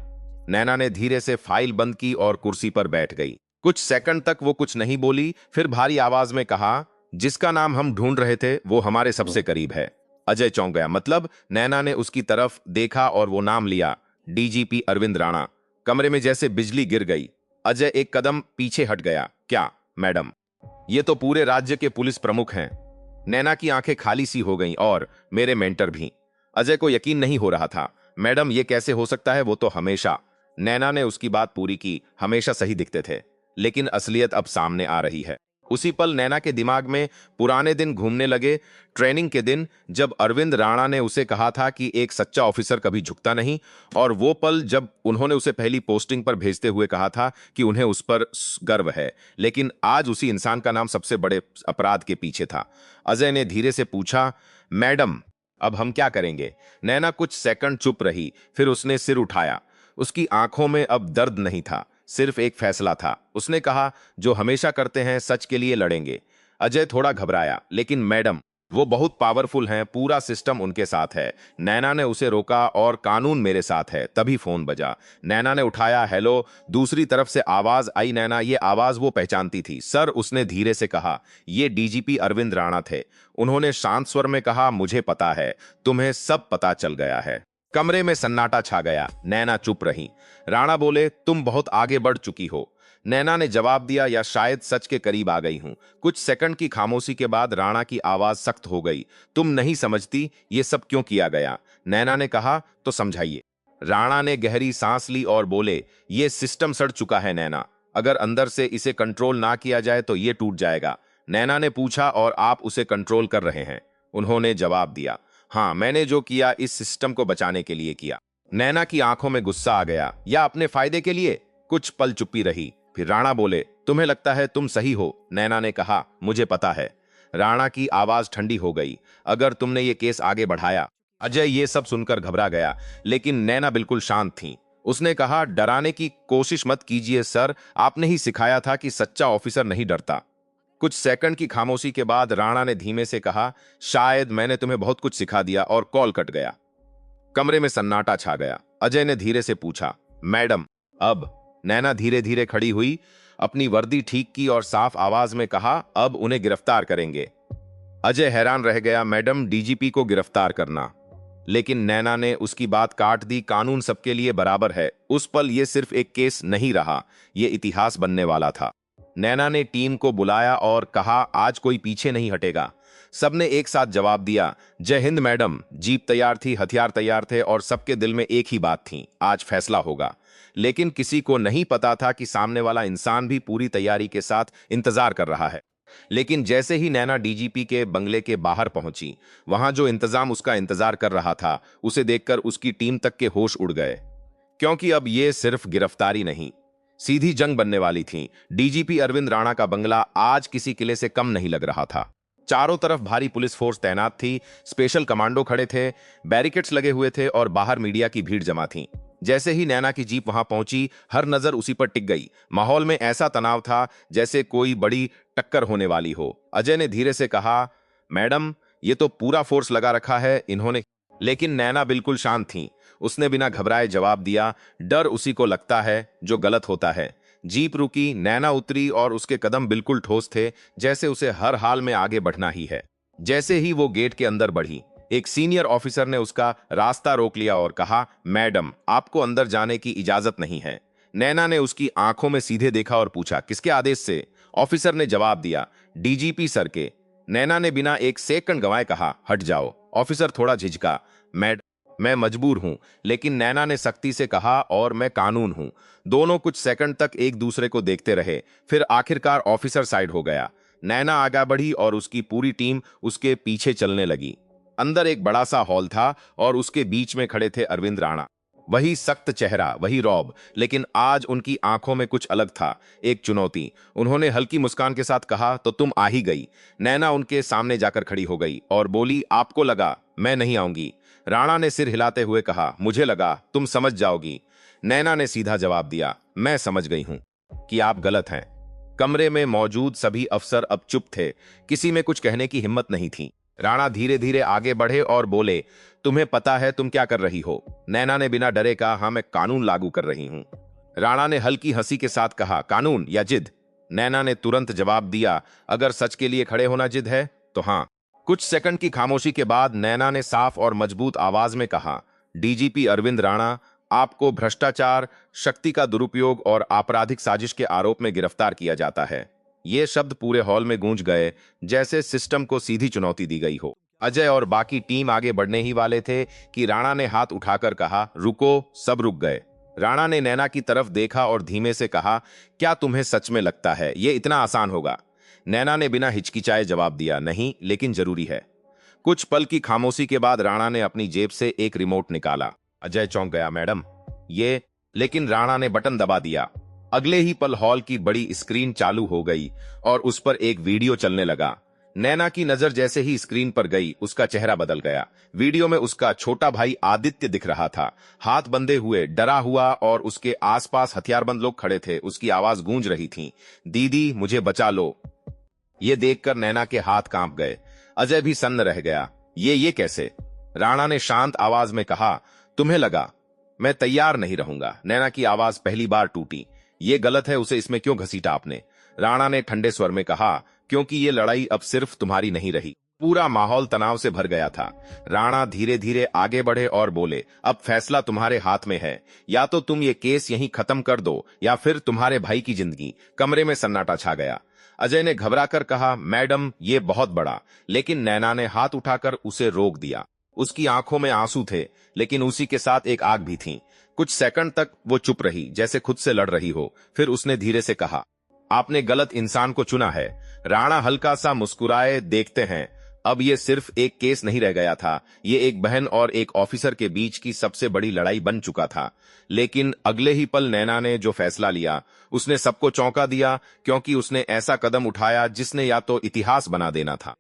नैना ने धीरे से फाइल बंद की और कुर्सी पर बैठ गई। कुछ सेकंड तक वो कुछ नहीं बोली, फिर भारी आवाज में कहा, जिसका नाम हम ढूंढ रहे थे वो हमारे सबसे करीब है। अजय चौंक गया। मतलब? नैना ने उसकी तरफ देखा और वो नाम लिया, डीजीपी अरविंद राणा। कमरे में जैसे बिजली गिर गई। अजय एक कदम पीछे हट गया। क्या मैडम? ये तो पूरे राज्य के पुलिस प्रमुख हैं। नैना की आंखें खाली सी हो गईं, और मेरे मेंटर भी। अजय को यकीन नहीं हो रहा था। मैडम ये कैसे हो सकता है? वो तो हमेशा। नैना ने उसकी बात पूरी की। हमेशा सही दिखते थे, लेकिन असलियत अब सामने आ रही है। उसी पल नैना के दिमाग में पुराने दिन घूमने लगे। ट्रेनिंग के दिन, जब अरविंद राणा ने उसे कहा था कि एक सच्चा ऑफिसर कभी झुकता नहीं, और वो पल जब उन्होंने उसे पहली पोस्टिंग पर भेजते हुए कहा था कि उन्हें उस पर गर्व है। लेकिन आज उसी इंसान का नाम सबसे बड़े अपराध के पीछे था। अजय ने धीरे से पूछा, मैडम अब हम क्या करेंगे? नैना कुछ सेकंड चुप रही, फिर उसने सिर उठाया। उसकी आंखों में अब दर्द नहीं था, सिर्फ एक फैसला था। उसने कहा, जो हमेशा करते हैं, सच के लिए लड़ेंगे। अजय थोड़ा घबराया, लेकिन मैडम वो बहुत पावरफुल हैं, पूरा सिस्टम उनके साथ है। नैना ने उसे रोका, और कानून मेरे साथ है। तभी फोन बजा। नैना ने उठाया। हेलो। दूसरी तरफ से आवाज आई। नैना, ये आवाज वो पहचानती थी। सर, उसने धीरे से कहा, ये डीजीपी अरविंद राणा थे। उन्होंने शांत स्वर में कहा, मुझे पता है, तुम्हें सब पता चल गया है। कमरे में सन्नाटा छा गया। नैना चुप रही। राणा बोले, तुम बहुत आगे बढ़ चुकी हो। नैना ने जवाब दिया, या शायद सच के करीब आ गई हूं। कुछ सेकंड की खामोशी के बाद राणा की आवाज सख्त हो गई। तुम नहीं समझती ये सब क्यों किया गया। नैना ने कहा, तो समझाइए। राणा ने गहरी सांस ली और बोले, ये सिस्टम सड़ चुका है नैना। अगर अंदर से इसे कंट्रोल ना किया जाए तो ये टूट जाएगा। नैना ने पूछा, और आप उसे कंट्रोल कर रहे हैं? उन्होंने जवाब दिया, हाँ, मैंने जो किया इस सिस्टम को बचाने के लिए किया। नैना की आंखों में गुस्सा आ गया। या अपने फायदे के लिए? कुछ पल चुप्पी रही, फिर राणा बोले, तुम्हें लगता है तुम सही हो? नैना ने कहा, मुझे पता है। राणा की आवाज ठंडी हो गई। अगर तुमने ये केस आगे बढ़ाया। अजय ये सब सुनकर घबरा गया, लेकिन नैना बिल्कुल शांत थी। उसने कहा, डराने की कोशिश मत कीजिए सर, आपने ही सिखाया था कि सच्चा ऑफिसर नहीं डरता। कुछ सेकंड की खामोशी के बाद राणा ने धीमे से कहा, शायद मैंने तुम्हें बहुत कुछ सिखा दिया। और कॉल कट गया। कमरे में सन्नाटा छा गया। अजय ने धीरे से पूछा, मैडम अब? नैना धीरे धीरे खड़ी हुई, अपनी वर्दी ठीक की और साफ आवाज में कहा, अब उन्हें गिरफ्तार करेंगे। अजय हैरान रह गया। मैडम, डीजीपी को गिरफ्तार करना? लेकिन नैना ने उसकी बात काट दी। कानून सबके लिए बराबर है। उस पल यह सिर्फ एक केस नहीं रहा, यह इतिहास बनने वाला था। नैना ने टीम को बुलाया और कहा, आज कोई पीछे नहीं हटेगा। सबने एक साथ जवाब दिया, जय हिंद मैडम। जीप तैयार थी, हथियार तैयार थे, और सबके दिल में एक ही बात थी, आज फैसला होगा। लेकिन किसी को नहीं पता था कि सामने वाला इंसान भी पूरी तैयारी के साथ इंतजार कर रहा है। लेकिन जैसे ही नैना डीजीपी के बंगले के बाहर पहुंची, वहां जो इंतजाम उसका इंतजार कर रहा था, उसे देखकर उसकी टीम तक के होश उड़ गए। क्योंकि अब यह सिर्फ गिरफ्तारी नहीं, सीधी जंग बनने वाली थी। डीजीपी अरविंद राणा का बंगला आज किसी किले से कम नहीं लग रहा था। चारों तरफ भारी पुलिस फोर्स तैनात थी, स्पेशल कमांडो खड़े थे, बैरिकेड्स लगे हुए थे, और बाहर मीडिया की भीड़ जमा थी। जैसे ही नैना की जीप वहां पहुंची, हर नजर उसी पर टिक गई। माहौल में ऐसा तनाव था जैसे कोई बड़ी टक्कर होने वाली हो। अजय ने धीरे से कहा, मैडम ये तो पूरा फोर्स लगा रखा है इन्होंने। लेकिन नैना बिल्कुल शांत थी। उसने बिना घबराए जवाब दिया, डर उसी को लगता है जो गलत होता है। जीप रुकी, नैना उतरी, और उसके कदम बिल्कुल ठोस थे, जैसे उसे हर हाल में आगे बढ़ना ही है। जैसे ही वो गेट के अंदर बढ़ी, एक सीनियर ऑफिसर ने उसका रास्ता रोक लिया और कहा, मैडम आपको अंदर जाने की इजाजत नहीं है। नैना ने उसकी आंखों में सीधे देखा और पूछा, किसके आदेश से? ऑफिसर ने जवाब दिया, डीजीपी सर के। नैना ने बिना एक सेकंड गंवाए कहा, हट जाओ। ऑफिसर थोड़ा झिझका, मैं मजबूर हूं। लेकिन नैना ने सख्ती से कहा, और मैं कानून हूं। दोनों कुछ सेकंड तक एक दूसरे को देखते रहे, फिर आखिरकार ऑफिसर साइड हो गया। नैना आगे बढ़ी और उसकी पूरी टीम उसके पीछे चलने लगी। अंदर एक बड़ा सा हॉल था, और उसके बीच में खड़े थे अरविंद राणा। वही सख्त चेहरा, वही रौब, लेकिन आज उनकी आंखों में कुछ अलग था, एक चुनौती। उन्होंने हल्की मुस्कान के साथ कहा, तो तुम आ ही गई। नैना उनके सामने जाकर खड़ी हो गई और बोली, आपको लगा मैं नहीं आऊंगी? राणा ने सिर हिलाते हुए कहा, मुझे लगा तुम समझ जाओगी। नैना ने सीधा जवाब दिया, मैं समझ गई हूं कि आप गलत हैं। कमरे में मौजूद सभी अफसर अब चुप थे, किसी में कुछ कहने की हिम्मत नहीं थी। राणा धीरे धीरे आगे बढ़े और बोले, तुम्हें पता है तुम क्या कर रही हो? नैना ने बिना डरे कहा, हाँ मैं कानून लागू कर रही हूं। राणा ने हल्की हंसी के साथ कहा, कानून या जिद? नैना ने तुरंत जवाब दिया, अगर सच के लिए खड़े होना जिद है तो हाँ। कुछ सेकंड की खामोशी के बाद नैना ने साफ और मजबूत आवाज में कहा, डीजीपी अरविंद राणा, आपको भ्रष्टाचार, शक्ति का दुरुपयोग और आपराधिक साजिश के आरोप में गिरफ्तार किया जाता है। ये शब्द पूरे हॉल में गूंज गए, जैसे सिस्टम को सीधी चुनौती दी गई हो। अजय और बाकी टीम आगे बढ़ने ही वाले थे कि राणा ने हाथ उठाकर कहा, रुको। सब रुक गए। राणा ने नैना की तरफ देखा और धीमे से कहा, क्या तुम्हें सच में लगता है ये इतना आसान होगा? नैना ने बिना हिचकिचाए जवाब दिया, नहीं, लेकिन जरूरी है। कुछ पल की खामोशी के बाद राणा ने अपनी जेब से एक रिमोट निकाला। अजय चौंक गया, मैडम ये? लेकिन राणा ने बटन दबा दिया। अगले ही पल हॉल की बड़ी स्क्रीन चालू हो गई और उस पर एक वीडियो चलने लगा। नैना की नजर जैसे ही स्क्रीन पर गई, उसका चेहरा बदल गया। वीडियो में उसका छोटा भाई आदित्य दिख रहा था, हाथ बंधे हुए, डरा हुआ, और उसके आसपास हथियारबंद लोग खड़े थे। उसकी आवाज गूंज रही थी, दीदी मुझे बचा लो। ये देखकर नैना के हाथ कांप गए। अजय भी सन्न रह गया। ये कैसे? राणा ने शांत आवाज में कहा, तुम्हें लगा मैं तैयार नहीं रहूंगा। नैना की आवाज पहली बार टूटी। ये गलत है, उसे इसमें क्यों घसीटा आपने? राणा ने ठंडे स्वर में कहा, क्योंकि ये लड़ाई अब सिर्फ तुम्हारी नहीं रही। पूरा माहौल तनाव से भर गया था। राणा धीरे धीरे आगे बढ़े और बोले, अब फैसला तुम्हारे हाथ में है। या तो तुम ये केस यहीं खत्म कर दो या फिर तुम्हारे भाई की जिंदगी। कमरे में सन्नाटा छा गया। अजय ने घबराकर कहा, मैडम ये बहुत बड़ा। लेकिन नैना ने हाथ उठाकर उसे रोक दिया। उसकी आंखों में आंसू थे, लेकिन उसी के साथ एक आग भी थी। कुछ सेकंड तक वो चुप रही, जैसे खुद से लड़ रही हो। फिर उसने धीरे से कहा, आपने गलत इंसान को चुना है। राणा हल्का सा मुस्कुराए, देखते हैं अब ये सिर्फ एक केस नहीं रह गया था, ये एक बहन और एक ऑफिसर के बीच की सबसे बड़ी लड़ाई बन चुका था। लेकिन अगले ही पल नैना ने जो फैसला लिया, उसने सबको चौंका दिया, क्योंकि उसने ऐसा कदम उठाया जिसने या तो इतिहास बना देना था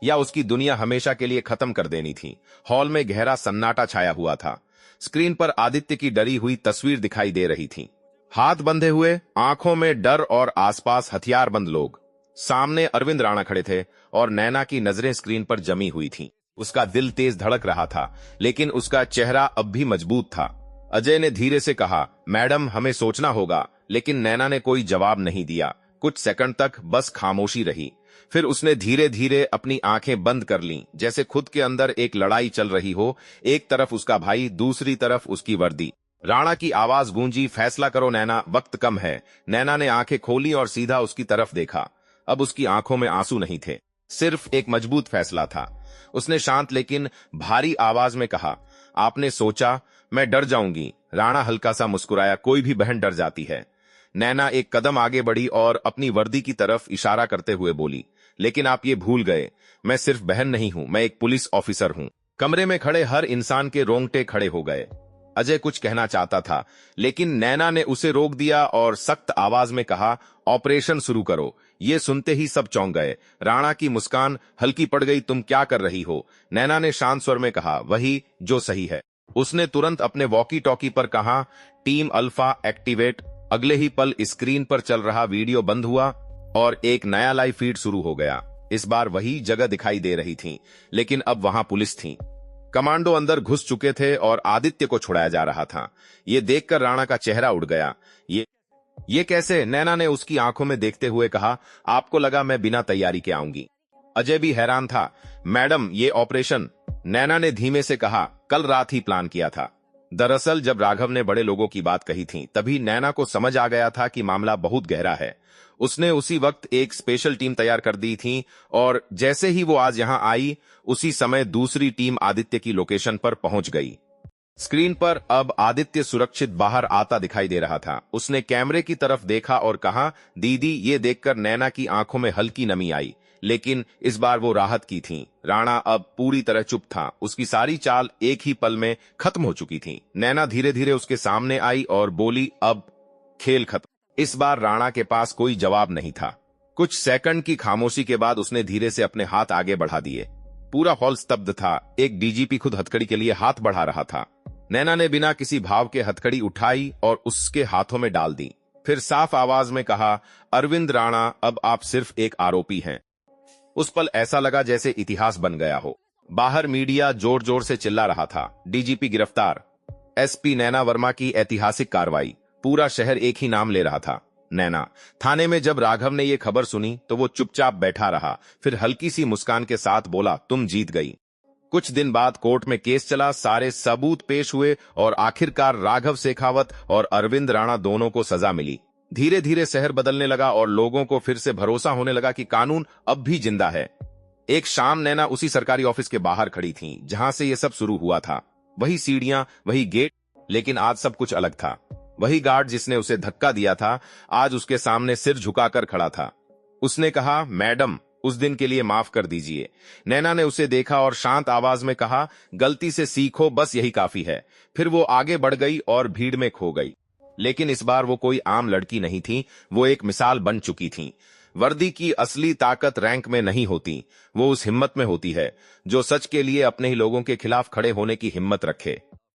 या उसकी दुनिया हमेशा के लिए खत्म कर देनी थी। हॉल में गहरा सन्नाटा छाया हुआ था। स्क्रीन पर आदित्य की डरी हुई तस्वीर दिखाई दे रही थी, हाथ बंधे हुए, आंखों में डर और आसपास हथियारबंद लोग। सामने अरविंद राणा खड़े थे और नैना की नजरें स्क्रीन पर जमी हुई थीं। उसका दिल तेज धड़क रहा था, लेकिन उसका चेहरा अब भी मजबूत था। अजय ने धीरे से कहा, मैडम हमें सोचना होगा। लेकिन नैना ने कोई जवाब नहीं दिया। कुछ सेकंड तक बस खामोशी रही। फिर उसने धीरे धीरे अपनी आंखें बंद कर लीं, जैसे खुद के अंदर एक लड़ाई चल रही हो। एक तरफ उसका भाई, दूसरी तरफ उसकी वर्दी। राणा की आवाज गूंजी, फैसला करो नैना, वक्त कम है। नैना ने आंखें खोली और सीधा उसकी तरफ देखा। अब उसकी आंखों में आंसू नहीं थे, सिर्फ एक मजबूत फैसला था। उसने शांत लेकिन भारी आवाज में कहा, आपने सोचा मैं डर जाऊंगी? राणा हल्का सा मुस्कुराया, कोई भी बहन डर जाती है। नैना एक कदम आगे बढ़ी और अपनी वर्दी की तरफ इशारा करते हुए बोली, लेकिन आप ये भूल गए, मैं सिर्फ बहन नहीं हूं, मैं एक पुलिस ऑफिसर हूं। कमरे में खड़े हर इंसान के रोंगटे खड़े हो गए। अजय कुछ कहना चाहता था, लेकिन नैना ने उसे रोक दिया और सख्त आवाज में कहा, ऑपरेशन शुरू करो। ये सुनते ही सब चौंक गए। राणा की मुस्कान हल्की पड़ गई, तुम क्या कर रही हो? नैना ने शांत स्वर में कहा, वही जो सही है। उसने तुरंत अपने वॉकी टॉकी पर कहा, टीम अल्फा एक्टिवेट। अगले ही पल स्क्रीन पर चल रहा वीडियो बंद हुआ और एक नया लाइव फीड शुरू हो गया। इस बार वही जगह दिखाई दे रही थी, लेकिन अब वहां पुलिस थी। कमांडो अंदर घुस चुके थे और आदित्य को छुड़ाया जा रहा था। ये देखकर राणा का चेहरा उड़ गया। ये कैसे? नैना ने उसकी आंखों में देखते हुए कहा, आपको लगा मैं बिना तैयारी के आऊंगी? अजय भी हैरान था। मैडम ये ऑपरेशन, नैना ने धीमे से कहा, कल रात ही प्लान किया था। दरअसल जब राघव ने बड़े लोगों की बात कही थी, तभी नैना को समझ आ गया था कि मामला बहुत गहरा है। उसने उसी वक्त एक स्पेशल टीम तैयार कर दी थी और जैसे ही वो आज यहां आई, उसी समय दूसरी टीम आदित्य की लोकेशन पर पहुंच गई। स्क्रीन पर अब आदित्य सुरक्षित बाहर आता दिखाई दे रहा था। उसने कैमरे की तरफ देखा और कहा, दीदी। ये देखकर नैना की आंखों में हल्की नमी आई, लेकिन इस बार वो राहत की थी। राणा अब पूरी तरह चुप था। उसकी सारी चाल एक ही पल में खत्म हो चुकी थी। नैना धीरे धीरे उसके सामने आई और बोली, अब खेल खत्म। इस बार राणा के पास कोई जवाब नहीं था। कुछ सेकंड की खामोशी के बाद उसने धीरे से अपने हाथ आगे बढ़ा दिए। पूरा हॉल स्तब्ध था। एक डीजीपी खुद हथकड़ी के लिए हाथ बढ़ा रहा था। नैना ने बिना किसी भाव के हथकड़ी उठाई और उसके हाथों में डाल दी। फिर साफ आवाज में कहा, अरविंद राणा, अब आप सिर्फ एक आरोपी हैं। उस पल ऐसा लगा जैसे इतिहास बन गया हो। बाहर मीडिया जोर जोर से चिल्ला रहा था, डीजीपी गिरफ्तार, एसपी नैना वर्मा की ऐतिहासिक कार्रवाई। पूरा शहर एक ही नाम ले रहा था, नैना। थाने में जब राघव ने यह खबर सुनी तो वो चुपचाप बैठा रहा, फिर हल्की सी मुस्कान के साथ बोला, तुम जीत गई। कुछ दिन बाद कोर्ट में केस चला, सारे सबूत पेश हुए और आखिरकार राघव शेखावत और अरविंद राणा दोनों को सजा मिली। धीरे धीरे शहर बदलने लगा और लोगों को फिर से भरोसा होने लगा कि कानून अब भी जिंदा है। एक शाम नैना उसी सरकारी ऑफिस के बाहर खड़ी थी जहां से यह सब शुरू हुआ था। वही सीढ़ियां, वही गेट, लेकिन आज सब कुछ अलग था। वही गार्ड जिसने उसे धक्का दिया था आज उसके सामने सिर झुकाकर खड़ा था। उसने कहा, मैडम, उस दिन के लिए माफ कर दीजिए। नैना ने उसे देखा और शांत आवाज में कहा, गलती से सीखो, बस यही काफी है। फिर वो आगे बढ़ गई और भीड़ में खो गई। लेकिन इस बार वो कोई आम लड़की नहीं थी, वो एक मिसाल बन चुकी थी। वर्दी की असली ताकत रैंक में नहीं होती, वो उस हिम्मत में होती है जो सच के लिए अपने ही लोगों के खिलाफ खड़े होने की हिम्मत रखे।